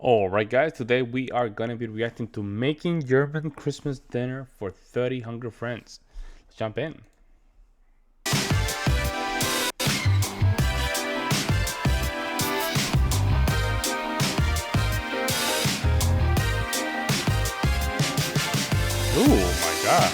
Alright guys, today we are gonna be reacting to making German Christmas dinner for 30 hungry friends. Let's jump in. Ooh my god.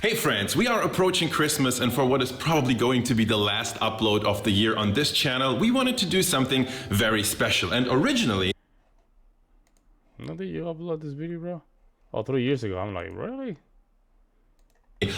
Hey friends, we are approaching Christmas, and for what is probably going to be the last upload of the year on this channel, we wanted to do something very special. And originally, When did you upload this video, bro? Oh, 3 years ago. I'm like, really?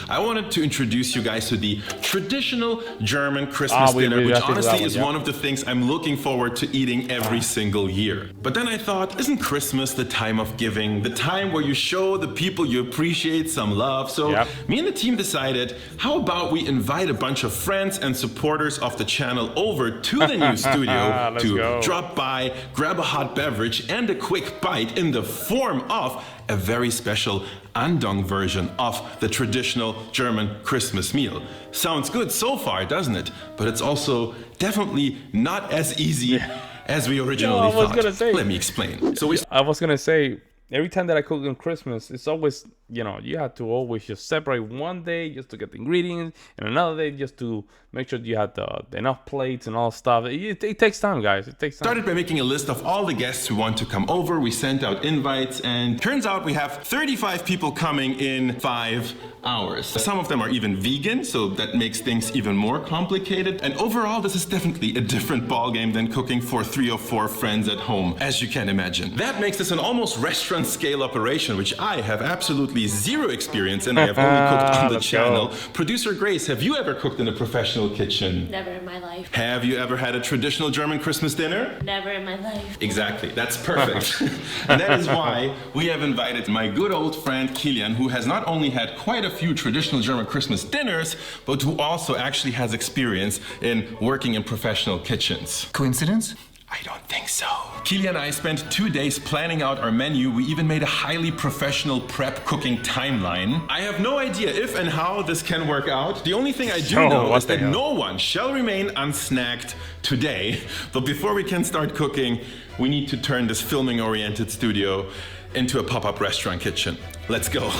I wanted to introduce you guys to the traditional German Christmas dinner, which honestly is one of the things I'm looking forward to eating every single year. But then I thought, isn't Christmas the time of giving, the time where you show the people you appreciate some love? So me and the team decided, how about we invite a bunch of friends and supporters of the channel over to the new studio to drop by, grab a hot beverage and a quick bite in the form of a very special Andong version of the traditional German Christmas meal. Sounds good so far, doesn't it? But it's also definitely not as easy as we originally thought. Let me explain. I was gonna say, every time that I cook on Christmas, it's always, you have to always just separate one day just to get the ingredients, and another day just to make sure you have enough plates and all stuff. It takes time, guys. It takes time. Started by making a list of all the guests who want to come over. We sent out invites, and turns out we have 35 people coming in 5 hours. Some of them are even vegan, so that makes things even more complicated. And overall, this is definitely a different ballgame than cooking for 3 or 4 friends at home, as you can imagine. That makes this an almost restaurant scale operation, which I have absolutely zero experience in. I have only cooked on the channel. Producer Grace, have you ever cooked in a professional kitchen? Never in my life. Have you ever had a traditional German Christmas dinner? Never in my life. Exactly, that's perfect. And that is why we have invited my good old friend Kilian, who has not only had quite a few traditional German Christmas dinners, but who also actually has experience in working in professional kitchens. Coincidence? I don't think so. Kilian and I spent 2 days planning out our menu. We even made a highly professional prep cooking timeline. I have no idea if and how this can work out. The only thing I do know is that no one shall remain unsnacked today. But before we can start cooking, we need to turn this filming-oriented studio into a pop-up restaurant kitchen. Let's go.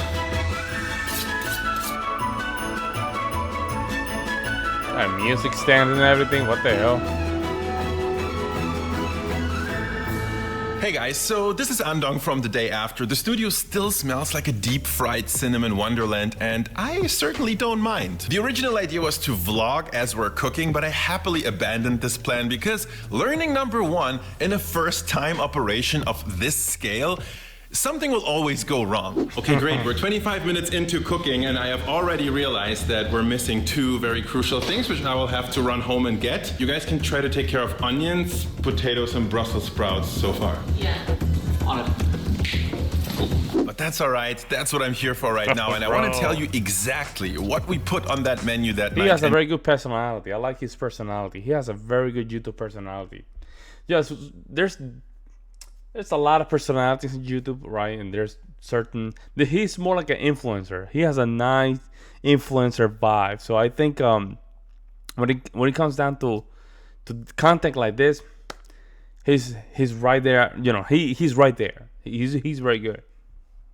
Music stand and everything. What the hell? Hey guys, so this is Andong from the day after. The studio still smells like a deep-fried cinnamon wonderland, and I certainly don't mind. The original idea was to vlog as we're cooking, but I happily abandoned this plan because learning number 1 in a first-time operation of this scale, something will always go wrong. Okay, great. We're 25 minutes into cooking, and I have already realized that we're missing 2 very crucial things, which I will have to run home and get. You guys can try to take care of onions, potatoes, and Brussels sprouts so far. Yeah. On it. But that's all right. That's what I'm here for right now, and I want to tell you exactly what we put on that menu that night. He has a very good personality. I like his personality. He has a very good YouTube personality. Yes, there's a lot of personalities in YouTube, right? And there's he's more like an influencer. He has a nice influencer vibe. So I think when it comes down to content like this, he's right there. He's right there. He's very good.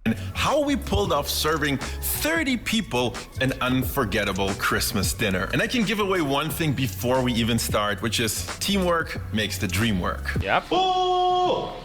And how we pulled off serving 30 people an unforgettable Christmas dinner. And I can give away one thing before we even start, which is teamwork makes the dream work. Yep. Oh!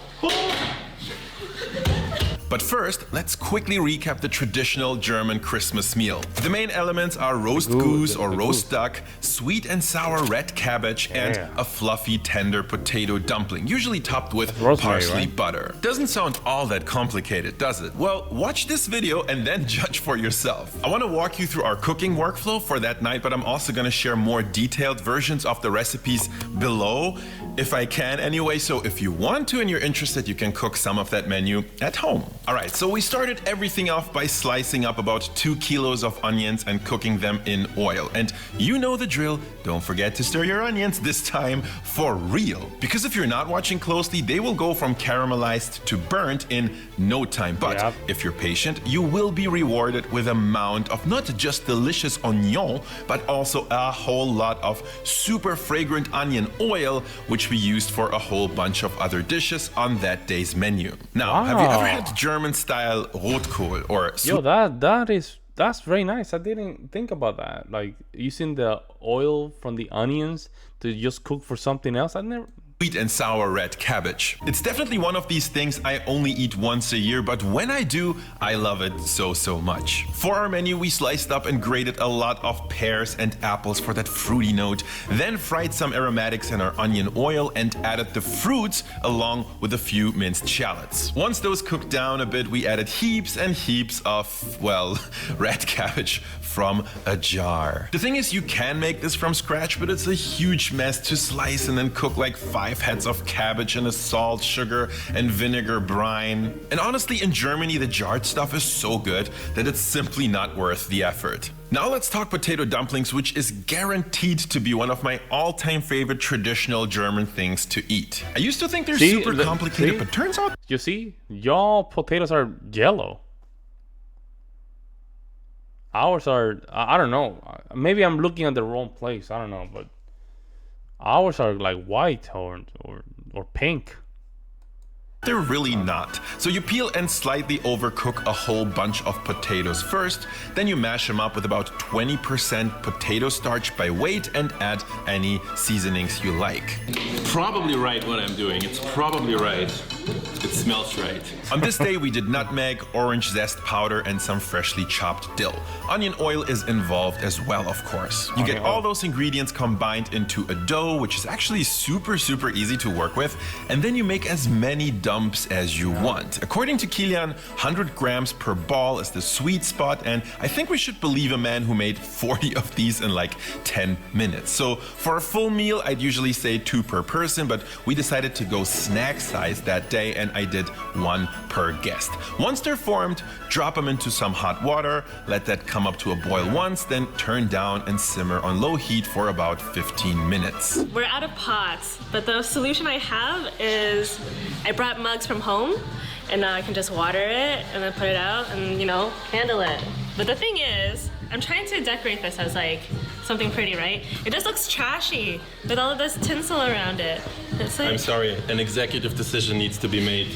But first, let's quickly recap the traditional German Christmas meal. The main elements are roast goose or roast duck, sweet and sour red cabbage, and a fluffy, tender potato dumpling, usually topped with parsley butter. Doesn't sound all that complicated, does it? Well, watch this video and then judge for yourself. I want to walk you through our cooking workflow for that night, but I'm also going to share more detailed versions of the recipes below if I can anyway, so if you want to and you're interested, you can cook some of that menu at home. Alright, so we started everything off by slicing up about 2 kilos of onions and cooking them in oil. And you know the drill, don't forget to stir your onions this time for real. Because if you're not watching closely, they will go from caramelized to burnt in no time. But if you're patient, you will be rewarded with a mound of not just delicious oignon, but also a whole lot of super fragrant onion oil, which we used for a whole bunch of other dishes on that day's menu. Now, have you ever had German-style Rotkohl or Yo, that's very nice. I didn't think about that. Like using the oil from the onions to just cook for something else. I never. Sweet and sour red cabbage. It's definitely one of these things I only eat once a year, but when I do, I love it so much. For our menu, we sliced up and grated a lot of pears and apples for that fruity note, then fried some aromatics in our onion oil and added the fruits along with a few minced shallots. Once those cooked down a bit, we added heaps and heaps of, well, red cabbage from a jar. The thing is, you can make this from scratch, but it's a huge mess to slice and then cook like 5 heads of cabbage in a salt, sugar, and vinegar brine. And honestly, in Germany, the jarred stuff is so good that it's simply not worth the effort. Now let's talk potato dumplings, which is guaranteed to be one of my all-time favorite traditional German things to eat. I used to think they're super complicated, but turns out... You see, y'all potatoes are yellow. Ours are, I don't know, maybe I'm looking at the wrong place, I don't know, but ours are like white or pink. They're really not. So you peel and slightly overcook a whole bunch of potatoes first, then you mash them up with about 20% potato starch by weight and add any seasonings you like. Probably right what I'm doing. It's probably right. It smells right. On this day, we did nutmeg, orange zest powder, and some freshly chopped dill. Onion oil is involved as well, of course. You get all those ingredients combined into a dough, which is actually super easy to work with, and then you make as many dumps as you want. According to Kilian, 100 grams per ball is the sweet spot, and I think we should believe a man who made 40 of these in like 10 minutes. So for a full meal, I'd usually say 2 per person, but we decided to go snack size that day, and I did 1 per guest. Once they're formed, drop them into some hot water, let that come up to a boil once, then turn down and simmer on low heat for about 15 minutes. We're out of pots, but the solution I have is I brought mugs from home, and now I can just water it and then put it out and, you know, handle it. But the thing is, I'm trying to decorate this as like something pretty, right? It just looks trashy with all of this tinsel around it. It's like... I'm sorry, an executive decision needs to be made.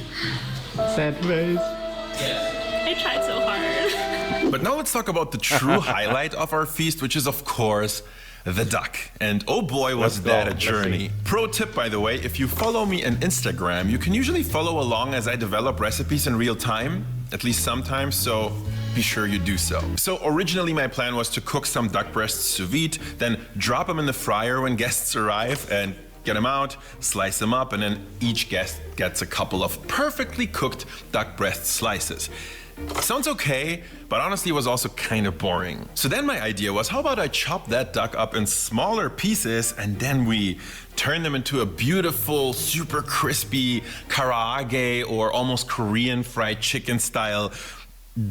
Sad face. I tried so hard. But now let's talk about the true highlight of our feast, which is of course the duck. And oh boy, was that a journey. Pro tip, by the way, if you follow me on Instagram, you can usually follow along as I develop recipes in real time, at least sometimes, so be sure you do so. So originally my plan was to cook some duck breasts sous vide, then drop them in the fryer when guests arrive and get them out, slice them up, and then each guest gets a couple of perfectly cooked duck breast slices. Sounds okay, but honestly it was also kind of boring. So then my idea was, how about I chop that duck up in smaller pieces and then we turn them into a beautiful, super crispy karaage or almost Korean fried chicken style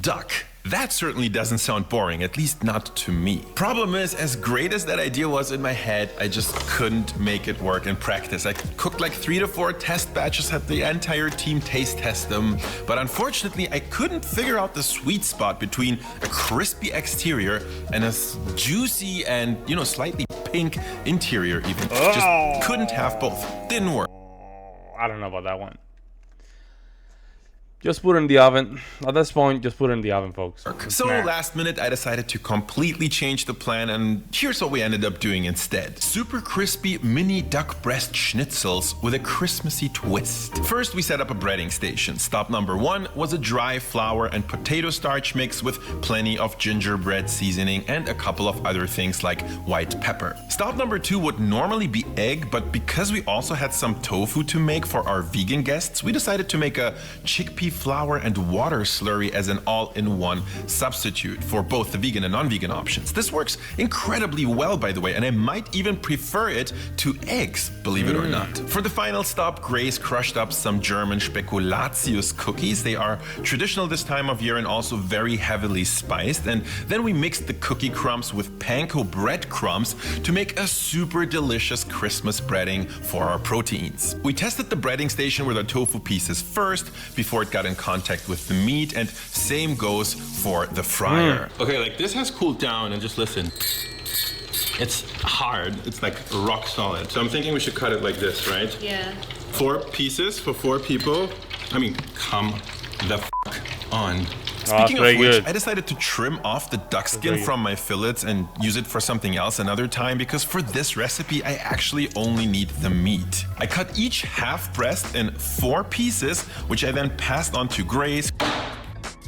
duck. That certainly doesn't sound boring, at least not to me. Problem is, as great as that idea was in my head, I just couldn't make it work in practice. I cooked like 3 to 4 test batches, had the entire team taste test them, but unfortunately I couldn't figure out the sweet spot between a crispy exterior and a juicy and, you know, slightly pink interior even. Just couldn't have both. Didn't work. I don't know about that one. Just put it in the oven. At this point, just put it in the oven, folks. So last minute, I decided to completely change the plan, and here's what we ended up doing instead. Super crispy mini duck breast schnitzels with a Christmassy twist. First, we set up a breading station. Stop number 1 was a dry flour and potato starch mix with plenty of gingerbread seasoning and a couple of other things like white pepper. Stop number 2 would normally be egg, but because we also had some tofu to make for our vegan guests, we decided to make a chickpea flour and water slurry as an all-in-one substitute for both the vegan and non-vegan options. This works incredibly well, by the way, and I might even prefer it to eggs, believe it or not. For the final stop, Grace crushed up some German Spekulatius cookies. They are traditional this time of year and also very heavily spiced. And then we mixed the cookie crumbs with panko bread crumbs to make a super delicious Christmas breading for our proteins. We tested the breading station with our tofu pieces first before it got in contact with the meat, and same goes for the fryer. Okay, like this has cooled down, and just listen. It's hard. It's like rock solid. So I'm thinking we should cut it like this, right? Yeah. 4 pieces for 4 people. I mean, come the f on. Speaking of which, good. I decided to trim off the duck skin from my fillets and use it for something else another time, because for this recipe I actually only need the meat. I cut each half breast in 4 pieces, which I then passed on to Grace,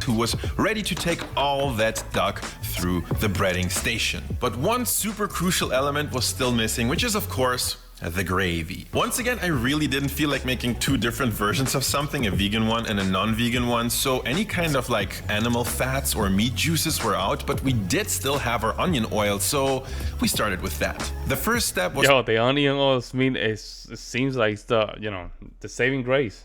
who was ready to take all that duck through the breading station. But one super crucial element was still missing, which is of course the gravy. Once again, I really didn't feel like making 2 different versions of something, a vegan one and a non-vegan one, so any kind of like animal fats or meat juices were out, but we did still have our onion oil, so we started with that. The first step was... Yo, the onion oil it seems like it's the, you know, the saving grace.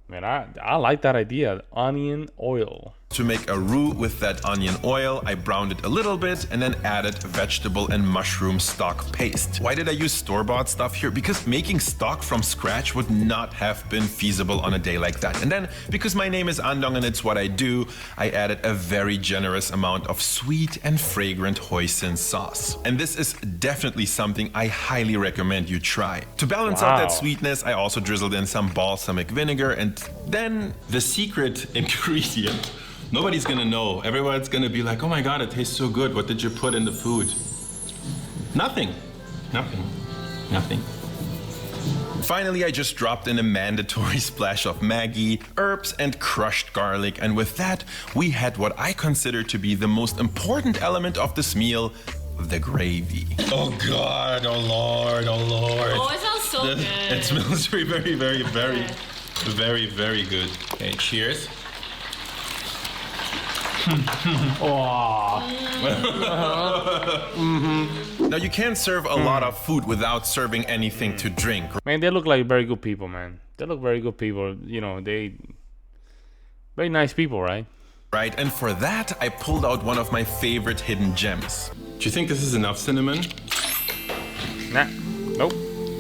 Man, I like that idea, onion oil. To make a roux with that onion oil, I browned it a little bit and then added vegetable and mushroom stock paste. Why did I use store-bought stuff here? Because making stock from scratch would not have been feasible on a day like that. And then, because my name is Andong and it's what I do, I added a very generous amount of sweet and fragrant hoisin sauce. And this is definitely something I highly recommend you try. To balance out that sweetness, I also drizzled in some balsamic vinegar, and then the secret ingredient. Nobody's gonna know. Everyone's gonna be like, oh my God, it tastes so good. What did you put in the food? Nothing. Nothing. Nothing. Finally, I just dropped in a mandatory splash of Maggi, herbs, and crushed garlic. And with that, we had what I consider to be the most important element of this meal, the gravy. Oh God, oh Lord, oh Lord. Oh, it smells so good. It smells very, very, very, very, very, very good. Okay, cheers. Now, you can't serve a lot of food without serving anything to drink. Man, they look like very good people, man. They look very good people. You know, they very nice people, right? Right, and for that, I pulled out one of my favorite hidden gems. Do you think this is enough cinnamon? Nah, nope.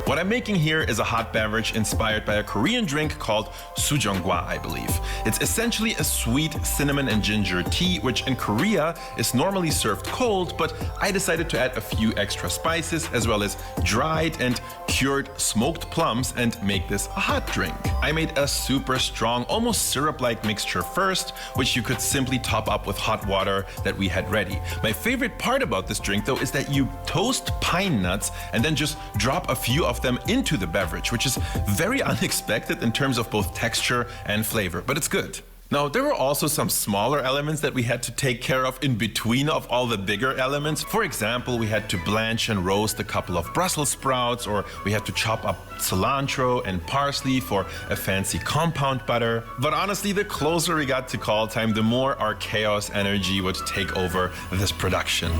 What I'm making here is a hot beverage inspired by a Korean drink called Sujeongwa, I believe. It's essentially a sweet cinnamon and ginger tea, which in Korea is normally served cold, but I decided to add a few extra spices as well as dried and cured smoked plums and make this a hot drink. I made a super strong, almost syrup-like mixture first, which you could simply top up with hot water that we had ready. My favorite part about this drink, though, is that you toast pine nuts and then just drop a few of them into the beverage, which is very unexpected in terms of both texture and flavor, but it's good. Now, there were also some smaller elements that we had to take care of in between of all the bigger elements. For example, we had to blanch and roast a couple of Brussels sprouts, or we had to chop up cilantro and parsley for a fancy compound butter. But honestly, the closer we got to call time, the more our chaos energy would take over this production.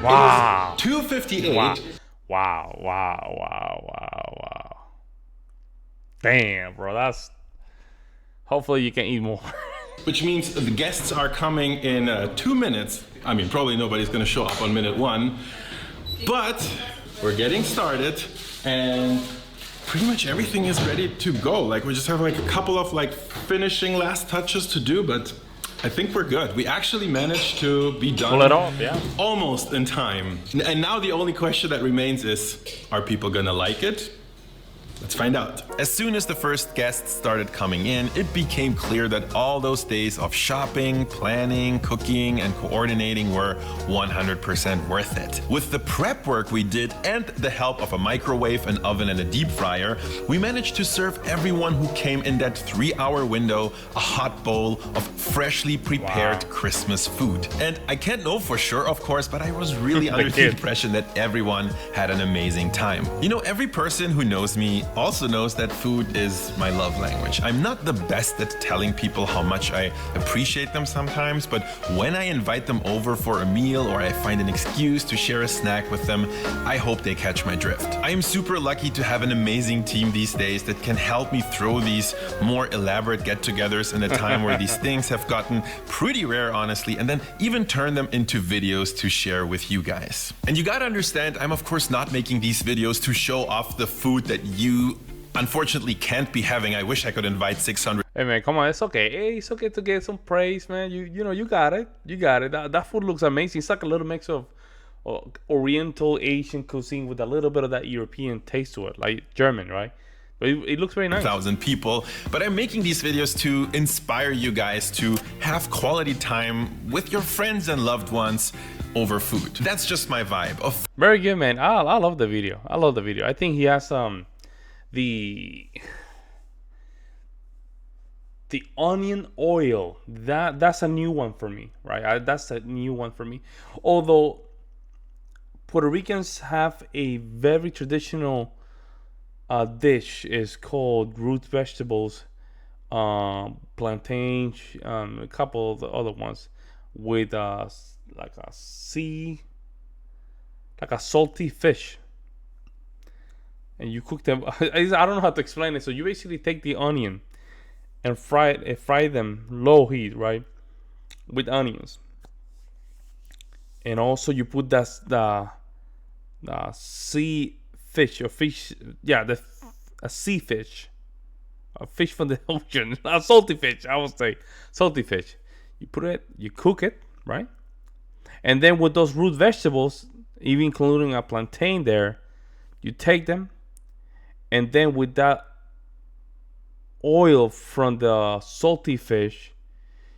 Wow. 258. Wow. Damn, bro. That's... Hopefully you can eat more. Which means the guests are coming in 2 minutes. I mean, probably nobody's gonna show up on minute 1. But we're getting started and pretty much everything is ready to go. Like, we just have like a couple of like finishing last touches to do, but I think we're good. We actually managed to be done. Pull it off, yeah. Almost in time. And now the only question that remains is, are people gonna like it? Let's find out. As soon as the first guests started coming in, it became clear that all those days of shopping, planning, cooking, and coordinating were 100% worth it. With the prep work we did and the help of a microwave, an oven, and a deep fryer, we managed to serve everyone who came in that 3-hour window a hot bowl of freshly prepared Christmas food. And I can't know for sure, of course, but I was really under the impression that everyone had an amazing time. You know, every person who knows me also knows that food is my love language. I'm not the best at telling people how much I appreciate them sometimes, but when I invite them over for a meal or I find an excuse to share a snack with them, I hope they catch my drift. I am super lucky to have an amazing team these days that can help me throw these more elaborate get-togethers in a time where these things have gotten pretty rare, honestly, and then even turn them into videos to share with you guys. And you gotta understand, I'm of course not making these videos to show off the food that you unfortunately can't be having. I wish I could invite 600. Hey man, come on, it's okay. Hey, it's okay to get some praise, man. You know, you got it. You got it. That food looks amazing. It's like a little mix of Oriental Asian cuisine with a little bit of that European taste to it, like German, right? But it looks very nice. 1,000 people, but I'm making these videos to inspire you guys to have quality time with your friends and loved ones over food. That's just my vibe. Very good, man. I love the video. I love the video. I think he has the onion oil. That's a new one for me, right? That's a new one for me. Although Puerto Ricans have a very traditional dish is called root vegetables, plantains, a couple of the other ones with like a salty fish, and you cook them. I don't know how to explain it. So you basically take the onion and fry them low heat, right, with onions, and also you put the sea fish or fish, a sea fish, a fish from the ocean, a salty fish, I would say, salty fish. You put it, you cook it, right, and then with those root vegetables, even including a plantain there, you take them, and then with that oil from the salty fish,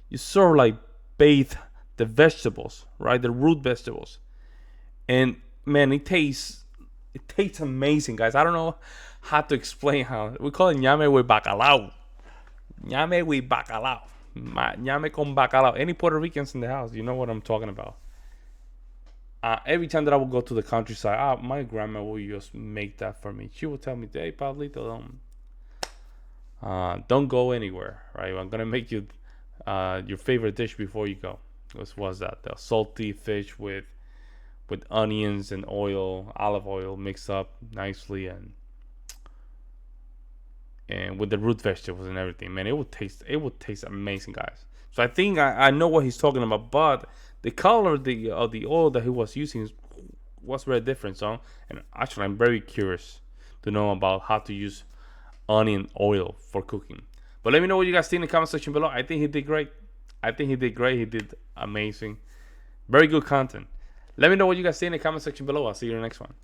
you sort of like bathe the vegetables, right, the root vegetables, and man, it tastes amazing, guys. I don't know how to explain how. We call it ñame with bacalao. Ñame with bacalao. Ñame con bacalao. Any Puerto Ricans in the house, you know what I'm talking about. Every time that I would go to the countryside, my grandma will just make that for me. She would tell me, hey, Pablito, don't go anywhere, right? I'm going to make you your favorite dish before you go. What was that? The salty fish with onions and oil, olive oil mixed up nicely, and with the root vegetables and everything. Man, it would taste amazing, guys. So I think I know what he's talking about, but the color of the oil that he was using was very different. So, and actually, I'm very curious to know about how to use onion oil for cooking. But let me know what you guys think in the comment section below. I think he did great. He did amazing. Very good content. Let me know what you guys think in the comment section below. I'll see you in the next one.